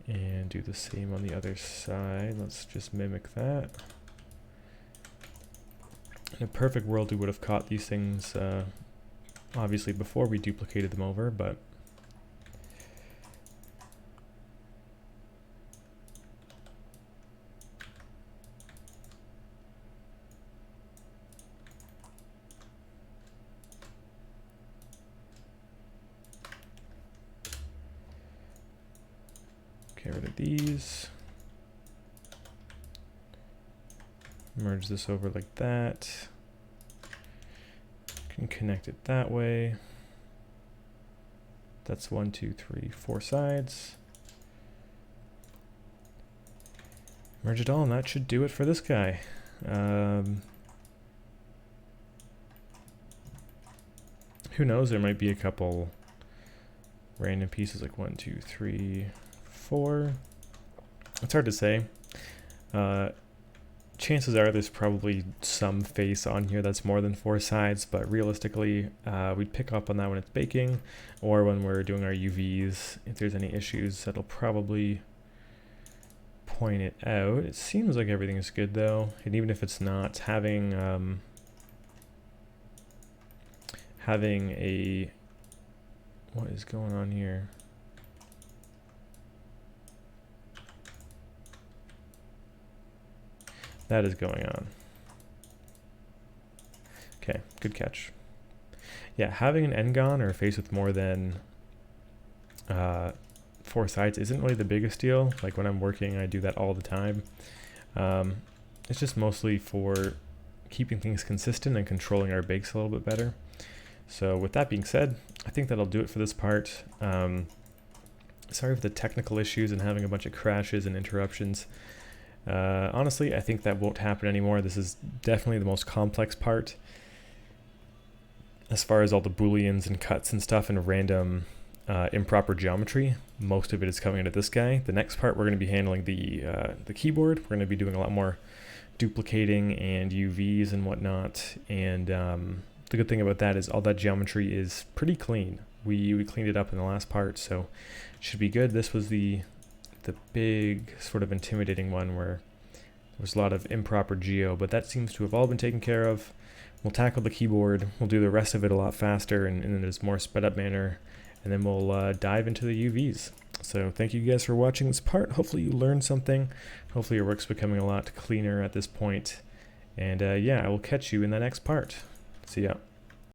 And do the same on the other side. Let's just mimic that. In a perfect world, we would have caught these things obviously before we duplicated them over, but get rid of these. Merge this over like that. Can connect it that way. That's 1, 2, 3, 4 sides. Merge it all, and that should do it for this guy. Who knows? There might be a couple random pieces like 1, 2, 3, 4. It's hard to say. Chances are there's probably some face on here that's more than 4 sides, but realistically, we'd pick up on that when it's baking or when we're doing our UVs. If there's any issues, that'll probably point it out. It seems like everything is good though, and even if it's not, having a, what is going on here? That is going on. Okay, good catch. Yeah, having an n-gon or a face with more than 4 sides isn't really the biggest deal. Like when I'm working, I do that all the time. It's just mostly for keeping things consistent and controlling our bakes a little bit better. So with that being said, I think that'll do it for this part. Sorry for the technical issues and having a bunch of crashes and interruptions. Honestly, I think that won't happen anymore. This is definitely the most complex part as far as all the booleans and cuts and stuff and random improper geometry. Most of it is coming into this guy. The next part, we're going to be handling the keyboard. We're going to be doing a lot more duplicating and UVs and whatnot. And the good thing about that is all that geometry is pretty clean. We cleaned it up in the last part, so it should be good. This was the big sort of intimidating one where there was a lot of improper geo, but that seems to have all been taken care of. We'll tackle the keyboard, we'll do the rest of it a lot faster and in a more sped up manner, and then we'll dive into the UVs. So thank you guys for watching this part. Hopefully you learned something. Hopefully your work's becoming a lot cleaner at this point. And yeah, I will catch you in the next part. See ya.